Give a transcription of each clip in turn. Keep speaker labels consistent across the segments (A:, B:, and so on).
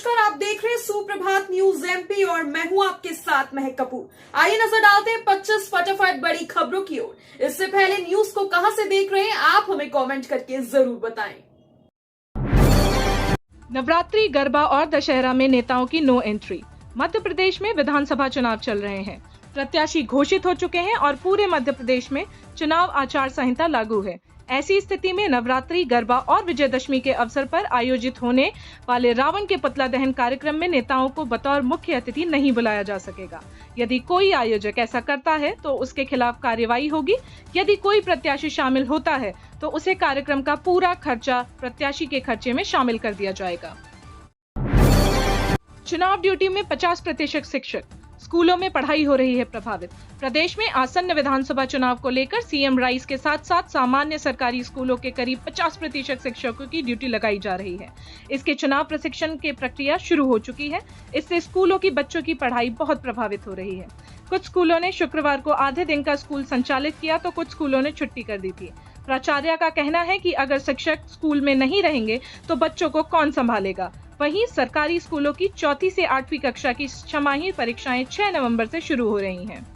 A: नमस्कार, आप देख रहे हैं सुप्रभात न्यूज एमपी और मैं हूं आपके साथ महक कपूर। आइए नजर डालते हैं 25 फटाफट बड़ी खबरों की ओर। इससे पहले न्यूज को कहां से देख रहे हैं आप हमें कमेंट करके जरूर बताएं।
B: नवरात्रि, गरबा और दशहरा में नेताओं की नो एंट्री। मध्य प्रदेश में विधानसभा चुनाव चल रहे हैं। प्रत्याशी घोषित हो चुके हैं और पूरे मध्य प्रदेश में चुनाव आचार संहिता लागू है। ऐसी स्थिति में नवरात्रि, गरबा और विजयदशमी के अवसर पर आयोजित होने वाले रावण के पुतला दहन कार्यक्रम में नेताओं को बतौर मुख्य अतिथि नहीं बुलाया जा सकेगा। यदि कोई आयोजक ऐसा करता है तो उसके खिलाफ कार्रवाई होगी। यदि कोई प्रत्याशी शामिल होता है तो उसे कार्यक्रम का पूरा खर्चा प्रत्याशी के खर्चे में शामिल कर दिया जाएगा। चुनाव ड्यूटी में 50% शिक्षक, स्कूलों में पढ़ाई हो रही है प्रभावित। प्रदेश में आसन्न विधानसभा चुनाव को लेकर सीएम राइस के साथ साथ सामान्य सरकारी स्कूलों के करीब 50% शिक्षकों की ड्यूटी लगाई जा रही है। इसके चुनाव प्रशिक्षण की प्रक्रिया शुरू हो चुकी है। इससे स्कूलों की बच्चों की पढ़ाई बहुत प्रभावित हो रही है। कुछ स्कूलों ने शुक्रवार को आधे दिन का स्कूल संचालित किया तो कुछ स्कूलों ने छुट्टी कर दी थी। प्राचार्य का कहना है कि अगर शिक्षक स्कूल में नहीं रहेंगे तो बच्चों को कौन संभालेगा। वहीं सरकारी स्कूलों की 4वीं से 8वीं कक्षा की छमाही परीक्षाएं 6 नवंबर से शुरू हो रही हैं।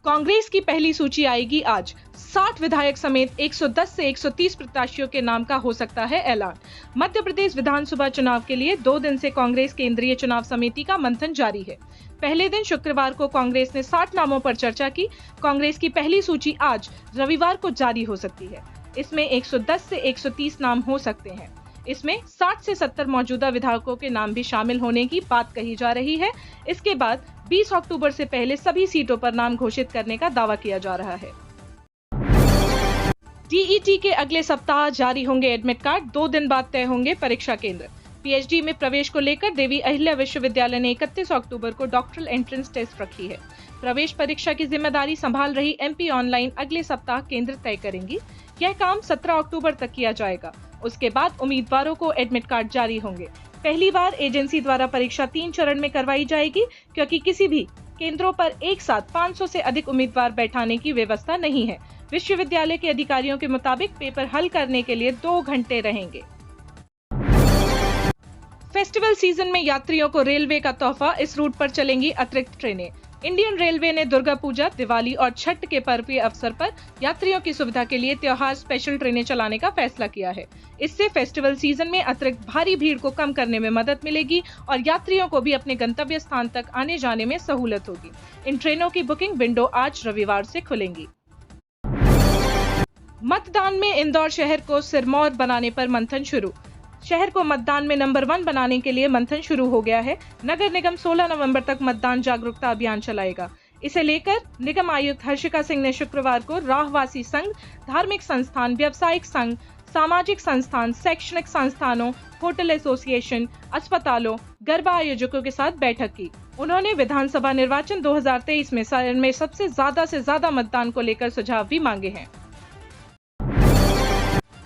B: कांग्रेस की पहली सूची आएगी आज। 60 विधायक समेत 110 से 130 प्रत्याशियों के नाम का हो सकता है ऐलान। मध्य प्रदेश विधानसभा चुनाव के लिए 2 दिन से कांग्रेस केंद्रीय चुनाव समिति का मंथन जारी है। पहले दिन शुक्रवार को कांग्रेस ने 60 नामों पर चर्चा की। कांग्रेस की पहली सूची आज रविवार को जारी हो सकती है। इसमें 110 से 130 नाम हो सकते हैं। इसमें 60 से 70 मौजूदा विधायकों के नाम भी शामिल होने की बात कही जा रही है। इसके बाद 20 अक्टूबर से पहले सभी सीटों पर नाम घोषित करने का दावा किया जा रहा है। टीईटी के अगले सप्ताह जारी होंगे एडमिट कार्ड। 2 दिन बाद तय होंगे परीक्षा केंद्र। पीएचडी में प्रवेश को लेकर देवी अहिल्या विश्वविद्यालय ने 31 अक्टूबर को डॉक्टरल एंट्रेंस टेस्ट रखी है। प्रवेश परीक्षा की जिम्मेदारी संभाल रही एमपी ऑनलाइन अगले सप्ताह केंद्र तय करेंगी। यह काम 17 अक्टूबर तक किया जाएगा। उसके बाद उम्मीदवारों को एडमिट कार्ड जारी होंगे। पहली बार एजेंसी द्वारा परीक्षा 3 चरण में करवाई जाएगी, क्योंकि किसी भी केंद्रों पर एक साथ 500 से अधिक उम्मीदवार बैठाने की व्यवस्था नहीं है। विश्वविद्यालय के अधिकारियों के मुताबिक पेपर हल करने के लिए 2 घंटे रहेंगे। फेस्टिवल सीजन में यात्रियों को रेलवे का तोहफा, इस रूट पर चलेंगी अतिरिक्त ट्रेनें। इंडियन रेलवे ने दुर्गा पूजा, दिवाली और छठ के पर्व के अवसर पर यात्रियों की सुविधा के लिए त्योहार स्पेशल ट्रेनें चलाने का फैसला किया है। इससे फेस्टिवल सीजन में अतिरिक्त भारी भीड़ को कम करने में मदद मिलेगी और यात्रियों को भी अपने गंतव्य स्थान तक आने जाने में सहूलत होगी। इन ट्रेनों की बुकिंग विंडो आज रविवार से खुलेंगी। मतदान में इंदौर शहर को सिरमौर बनाने पर मंथन शुरू। शहर को मतदान में नंबर 1 बनाने के लिए मंथन शुरू हो गया है। नगर निगम 16 नवंबर तक मतदान जागरूकता अभियान चलाएगा। इसे लेकर निगम आयुक्त हर्षिका सिंह ने शुक्रवार को राहवासी संघ, धार्मिक संस्थान, व्यावसायिक संघ, सामाजिक संस्थान, शैक्षणिक संस्थानों, होटल एसोसिएशन, अस्पतालों, गरबा आयोजकों के साथ बैठक की। उन्होंने विधानसभा निर्वाचन 2023 में शहर में सबसे ज्यादा मतदान को लेकर सुझाव भी मांगे हैं।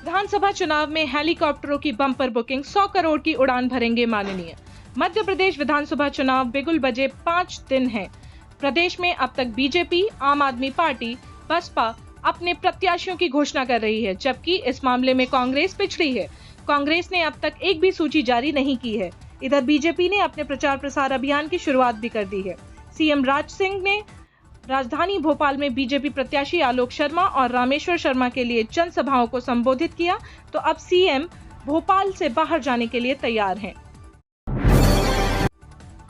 B: विधानसभा चुनाव में हेलीकॉप्टरों की बम्पर बुकिंग, 100 करोड़ की उड़ान भरेंगे माननीय। मध्य प्रदेश विधानसभा चुनाव बिगुल बजे 5 दिन हैं। प्रदेश में अब तक बीजेपी, आम आदमी पार्टी, बसपा अपने प्रत्याशियों की घोषणा कर रही है, जबकि इस मामले में कांग्रेस पिछड़ी है। कांग्रेस ने अब तक एक भी सूची जारी नहीं की है। इधर बीजेपी ने अपने प्रचार प्रसार अभियान की शुरुआत भी कर दी है। सीएम राज सिंह ने राजधानी भोपाल में बीजेपी प्रत्याशी आलोक शर्मा और रामेश्वर शर्मा के लिए जनसभाओं को संबोधित किया, तो अब सीएम भोपाल से बाहर जाने के लिए तैयार हैं।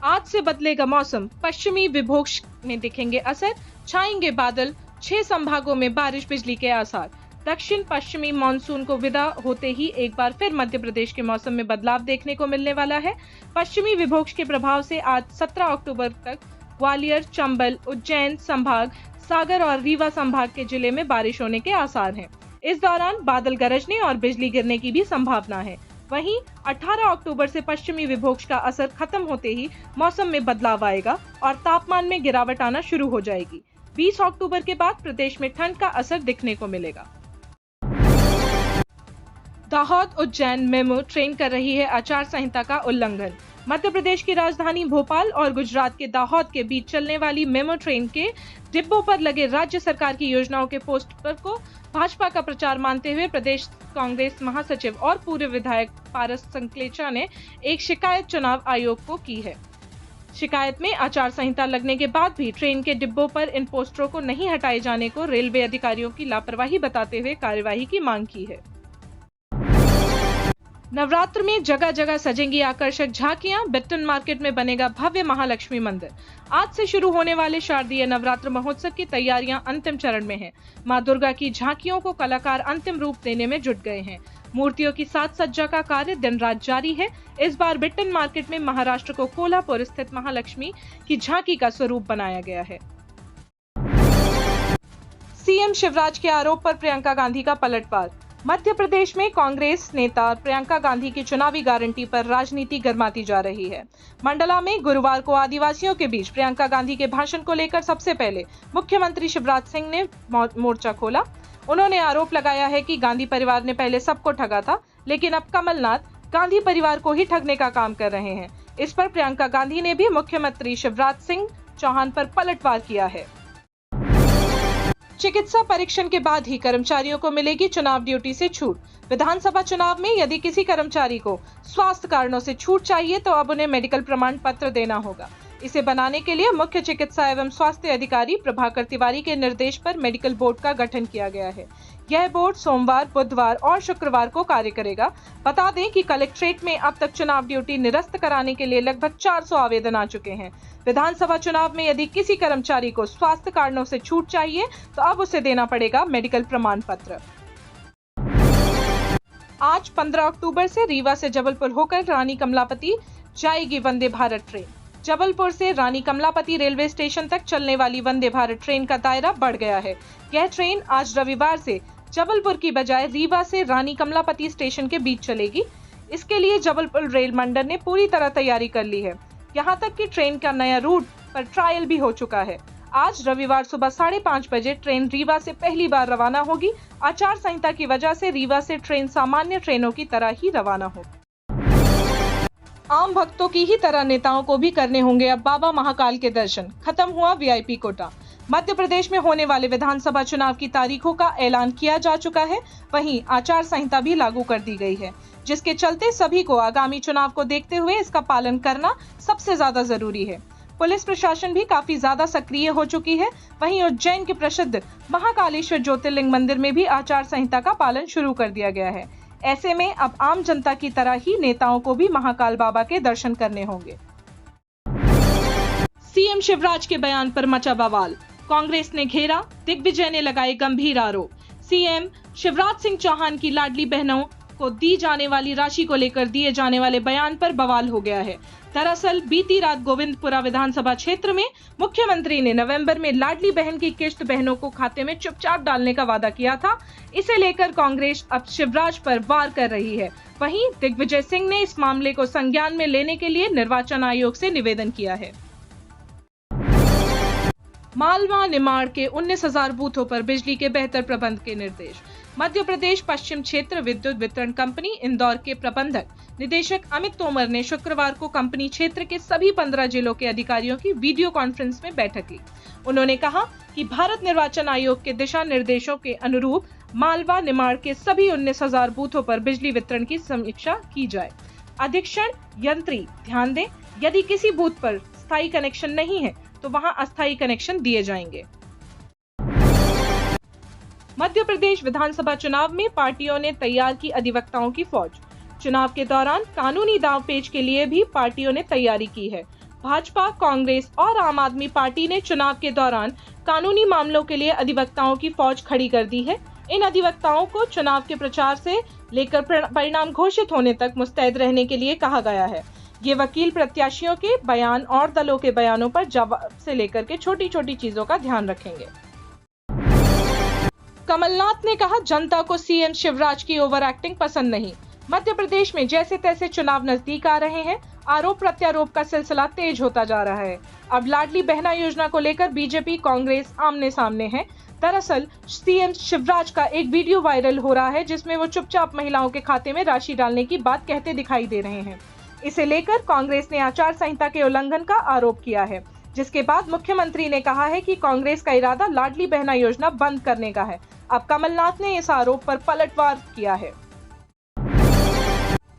B: आज से बदलेगा मौसम, पश्चिमी विक्षोभ में दिखेंगे असर, छाएंगे बादल, 6 संभागों में बारिश, बिजली के आसार। दक्षिण पश्चिमी मानसून को विदा होते ही एक बार फिर मध्य प्रदेश के मौसम में बदलाव देखने को मिलने वाला है। पश्चिमी विक्षोभ के प्रभाव से आज 17 अक्टूबर तक ग्वालियर, चंबल, उज्जैन संभाग, सागर और रीवा संभाग के जिले में बारिश होने के आसार हैं। इस दौरान बादल गरजने और बिजली गिरने की भी संभावना है। वहीं 18 अक्टूबर से पश्चिमी विक्षोभ का असर खत्म होते ही मौसम में बदलाव आएगा और तापमान में गिरावट आना शुरू हो जाएगी। 20 अक्टूबर के बाद प्रदेश में ठंड का असर दिखने को मिलेगा। दाहोद उज्जैन मेमू ट्रेन कर रही है आचार संहिता का उल्लंघन। मध्य प्रदेश की राजधानी भोपाल और गुजरात के दाहोद के बीच चलने वाली मेमू ट्रेन के डिब्बों पर लगे राज्य सरकार की योजनाओं के पोस्टर को भाजपा का प्रचार मानते हुए प्रदेश कांग्रेस महासचिव और पूर्व विधायक पारस संकलेचा ने एक शिकायत चुनाव आयोग को की है। शिकायत में आचार संहिता लगने के बाद भी ट्रेन के डिब्बों पर इन पोस्टरों को नहीं हटाए जाने को रेलवे अधिकारियों की लापरवाही बताते हुए कार्यवाही की मांग की है। नवरात्र में जगह जगह सजेंगी आकर्षक झांकियां, बिट्टन मार्केट में बनेगा भव्य महालक्ष्मी मंदिर। आज से शुरू होने वाले शारदीय नवरात्र महोत्सव की तैयारियां अंतिम चरण में हैं। मां दुर्गा की झांकियों को कलाकार अंतिम रूप देने में जुट गए हैं। मूर्तियों की साज सज्जा का कार्य दिन रात जारी है। इस बार बिट्टन मार्केट में महाराष्ट्र को कोल्हापुर स्थित महालक्ष्मी की झांकी का स्वरूप बनाया गया है। सीएम शिवराज के आरोप पर प्रियंका गांधी का पलटवार। मध्य प्रदेश में कांग्रेस नेता प्रियंका गांधी की चुनावी गारंटी पर राजनीति गर्माती जा रही है। मंडला में गुरुवार को आदिवासियों के बीच प्रियंका गांधी के भाषण को लेकर सबसे पहले मुख्यमंत्री शिवराज सिंह ने मोर्चा खोला। उन्होंने आरोप लगाया है कि गांधी परिवार ने पहले सबको ठगा था, लेकिन अब कमलनाथ गांधी परिवार को ही ठगने का काम कर रहे हैं। इस पर प्रियंका गांधी ने भी मुख्यमंत्री शिवराज सिंह चौहान पर पलटवार किया है। चिकित्सा परीक्षण के बाद ही कर्मचारियों को मिलेगी चुनाव ड्यूटी से छूट। विधानसभा चुनाव में यदि किसी कर्मचारी को स्वास्थ्य कारणों से छूट चाहिए तो अब उन्हें मेडिकल प्रमाण पत्र देना होगा। इसे बनाने के लिए मुख्य चिकित्सा एवं स्वास्थ्य अधिकारी प्रभाकर तिवारी के निर्देश पर मेडिकल बोर्ड का गठन किया गया है। यह बोर्ड सोमवार, बुधवार और शुक्रवार को कार्य करेगा। बता दें कि कलेक्ट्रेट में अब तक चुनाव ड्यूटी निरस्त कराने के लिए लगभग 400 आवेदन आ चुके हैं। विधानसभा चुनाव में यदि किसी कर्मचारी को स्वास्थ्य कारणों से छूट चाहिए तो अब उसे देना पड़ेगा मेडिकल प्रमाण पत्र। आज 15 अक्टूबर से रीवा से जबलपुर होकर रानी कमलापति जाएगी वंदे भारत ट्रेन। जबलपुर से रानी कमलापति रेलवे स्टेशन तक चलने वाली वंदे भारत ट्रेन का दायरा बढ़ गया है। यह ट्रेन आज रविवार से जबलपुर की बजाय रीवा से रानी कमलापति स्टेशन के बीच चलेगी। इसके लिए जबलपुर रेल मंडल ने पूरी तरह तैयारी कर ली है। यहाँ तक कि ट्रेन का नया रूट पर ट्रायल भी हो चुका है। आज रविवार सुबह 5:30 बजे ट्रेन रीवा से पहली बार रवाना होगी। आचार संहिता की वजह से रीवा से ट्रेन सामान्य ट्रेनों की तरह ही रवाना होगी। आम भक्तों की ही तरह नेताओं को भी करने होंगे अब बाबा महाकाल के दर्शन। खत्म हुआ वीआईपी कोटा। मध्य प्रदेश में होने वाले विधानसभा चुनाव की तारीखों का ऐलान किया जा चुका है। वहीं आचार संहिता भी लागू कर दी गई है, जिसके चलते सभी को आगामी चुनाव को देखते हुए इसका पालन करना सबसे ज्यादा जरूरी है। पुलिस प्रशासन भी काफी ज्यादा सक्रिय हो चुकी है। वहीं उज्जैन के प्रसिद्ध महाकालेश्वर ज्योतिर्लिंग मंदिर में भी आचार संहिता का पालन शुरू कर दिया गया है। ऐसे में अब आम जनता की तरह ही नेताओं को भी महाकाल बाबा के दर्शन करने होंगे। सीएम शिवराज के बयान पर मचा बवाल। कांग्रेस ने घेरा, दिग्विजय ने लगाए गंभीर आरोप। सीएम शिवराज सिंह चौहान की लाडली बहनों को दी जाने वाली राशि को लेकर दिए जाने वाले बयान पर बवाल हो गया है। दरअसल बीती रात गोविंदपुरा विधानसभा क्षेत्र में मुख्यमंत्री ने नवंबर में लाडली बहन की किश्त बहनों को खाते में चुपचाप डालने का वादा किया था। इसे लेकर कांग्रेस अब शिवराज पर वार कर रही है। वहीं दिग्विजय सिंह ने इस मामले को संज्ञान में लेने के लिए निर्वाचन आयोग से निवेदन किया है। मालवा निमाड़ के 19,000 बूथों पर बिजली के बेहतर प्रबंध के निर्देश। मध्य प्रदेश पश्चिम क्षेत्र विद्युत वितरण कंपनी इंदौर के प्रबंधक निदेशक अमित तोमर ने शुक्रवार को कंपनी क्षेत्र के सभी 15 जिलों के अधिकारियों की वीडियो कॉन्फ्रेंस में बैठक ली। उन्होंने कहा कि भारत निर्वाचन आयोग के दिशा निर्देशों के अनुरूप मालवा निमाड़ के सभी 19,000 बूथों पर बिजली वितरण की समीक्षा की जाए। अधीक्षण यंत्री ध्यान दें, यदि किसी बूथ पर स्थायी कनेक्शन नहीं है तो वहां अस्थायी कनेक्शन दिए जाएंगे। मध्य प्रदेश विधानसभा चुनाव में पार्टियों ने तैयार की अधिवक्ताओं की फौज। चुनाव के दौरान कानूनी दांवपेच के लिए भी पार्टियों ने तैयारी की है। भाजपा, कांग्रेस और आम आदमी पार्टी ने चुनाव के दौरान कानूनी मामलों के लिए अधिवक्ताओं की फौज खड़ी कर दी है। इन अधिवक्ताओं को चुनाव के प्रचार से लेकर परिणाम घोषित होने तक मुस्तैद रहने के लिए कहा गया है। ये वकील प्रत्याशियों के बयान और दलों के बयानों पर जवाब से लेकर के छोटी छोटी चीजों का ध्यान रखेंगे। कमलनाथ ने कहा, जनता को सीएम शिवराज की ओवर एक्टिंग पसंद नहीं। मध्य प्रदेश में जैसे तैसे चुनाव नजदीक आ रहे हैं, आरोप प्रत्यारोप का सिलसिला तेज होता जा रहा है। अब लाडली बहना योजना को लेकर बीजेपी कांग्रेस आमने सामने है। दरअसल सीएम शिवराज का एक वीडियो वायरल हो रहा है, जिसमें वो चुपचाप महिलाओं के खाते में राशि डालने की बात कहते दिखाई दे रहे हैं। इसे लेकर कांग्रेस ने आचार संहिता के उल्लंघन का आरोप किया है, जिसके बाद मुख्यमंत्री ने कहा है कि कांग्रेस का इरादा लाडली बहना योजना बंद करने का है। अब कमलनाथ ने इस आरोप पर पलटवार किया है।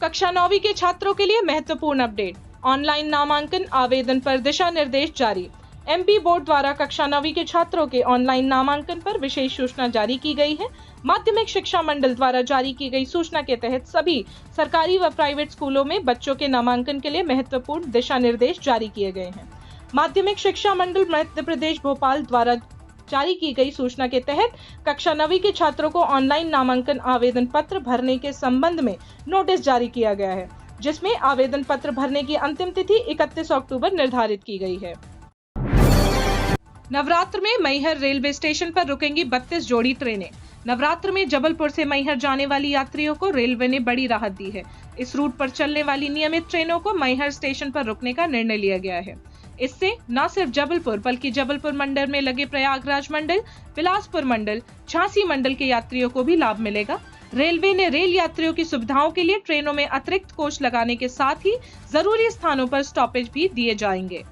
B: कक्षा 9वीं के छात्रों के लिए महत्वपूर्ण अपडेट। ऑनलाइन नामांकन आवेदन पर दिशा निर्देश जारी। एमपी बोर्ड द्वारा कक्षा 9वीं के छात्रों के ऑनलाइन नामांकन पर विशेष सूचना जारी की गई है। माध्यमिक शिक्षा मंडल द्वारा जारी की गई सूचना के तहत सभी सरकारी व प्राइवेट स्कूलों में बच्चों के नामांकन के लिए महत्वपूर्ण दिशा निर्देश जारी किए गए हैं। माध्यमिक शिक्षा मंडल मध्य प्रदेश भोपाल द्वारा जारी की गई सूचना के तहत कक्षा 9वीं के छात्रों को ऑनलाइन नामांकन आवेदन पत्र भरने के संबंध में नोटिस जारी किया गया है, जिसमें आवेदन पत्र भरने की अंतिम तिथि 31 अक्टूबर निर्धारित की गई है। नवरात्र में मैहर रेलवे स्टेशन पर रुकेंगी 32 जोड़ी ट्रेनें। नवरात्र में जबलपुर से मैहर जाने वाली यात्रियों को रेलवे ने बड़ी राहत दी है। इस रूट पर चलने वाली नियमित ट्रेनों को मैहर स्टेशन पर रुकने का निर्णय लिया गया है। इससे न सिर्फ जबलपुर बल्कि जबलपुर मंडल में लगे प्रयागराज मंडल, बिलासपुर मंडल, झांसी मंडल के यात्रियों को भी लाभ मिलेगा। रेलवे ने रेल यात्रियों की सुविधाओं के लिए ट्रेनों में अतिरिक्त कोच लगाने के साथ ही जरूरी स्थानों पर स्टॉपेज भी दिए जाएंगे।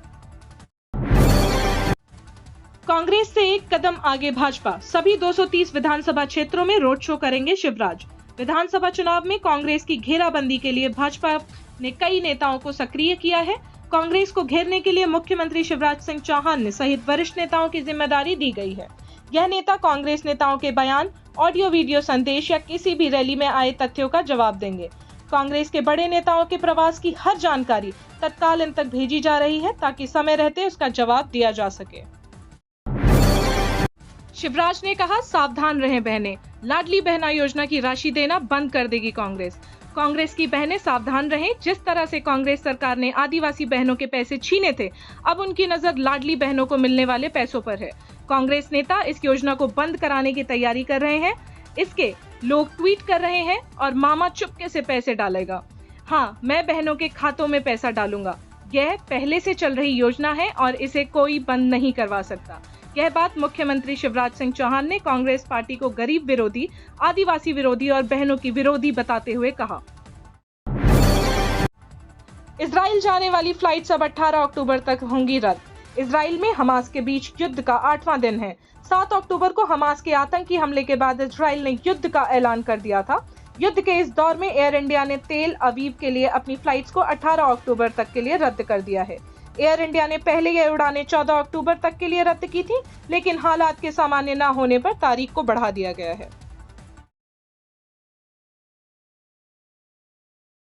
B: कांग्रेस से एक कदम आगे भाजपा। सभी 230 विधानसभा क्षेत्रों में रोड शो करेंगे शिवराज। विधानसभा चुनाव में कांग्रेस की घेराबंदी के लिए भाजपा ने कई नेताओं को सक्रिय किया है। कांग्रेस को घेरने के लिए मुख्यमंत्री शिवराज सिंह चौहान सहित वरिष्ठ नेताओं की जिम्मेदारी दी गई है। यह नेता कांग्रेस नेताओं के बयान, ऑडियो वीडियो संदेश या किसी भी रैली में आए तथ्यों का जवाब देंगे। कांग्रेस के बड़े नेताओं के प्रवास की हर जानकारी तत्काल इन तक भेजी जा रही है ताकि समय रहते उसका जवाब दिया जा सके। शिवराज ने कहा, सावधान रहें बहनें, लाडली बहना योजना की राशि देना बंद कर देगी कांग्रेस। कांग्रेस की बहनें सावधान रहें। जिस तरह से कांग्रेस सरकार ने आदिवासी बहनों के पैसे छीने थे, अब उनकी नजर लाडली बहनों को मिलने वाले पैसों पर है। कांग्रेस नेता इस योजना को बंद कराने की तैयारी कर रहे हैं। इसके लोग ट्वीट कर रहे हैं और मामा चुपके से पैसे डालेगा। हाँ, मैं बहनों के खातों में पैसा डालूंगा। यह पहले से चल रही योजना है और इसे कोई बंद नहीं करवा सकता। यह बात मुख्यमंत्री शिवराज सिंह चौहान ने कांग्रेस पार्टी को गरीब विरोधी, आदिवासी विरोधी और बहनों की विरोधी बताते हुए कहा। इजराइल जाने वाली फ्लाइट्स अब 18 अक्टूबर तक होंगी रद्द। इजराइल में हमास के बीच युद्ध का 8वां दिन है। 7 अक्टूबर को हमास के आतंकी हमले के बाद इजराइल ने युद्ध का ऐलान कर दिया था। युद्ध के इस दौर में एयर इंडिया ने तेल अवीव के लिए अपनी फ्लाइट्स को 18 अक्टूबर तक के लिए रद्द कर दिया है। एयर इंडिया ने पहले ये उड़ानें 14 अक्टूबर तक के लिए रद्द की थी, लेकिन हालात के सामान्य न होने पर तारीख को बढ़ा दिया गया है।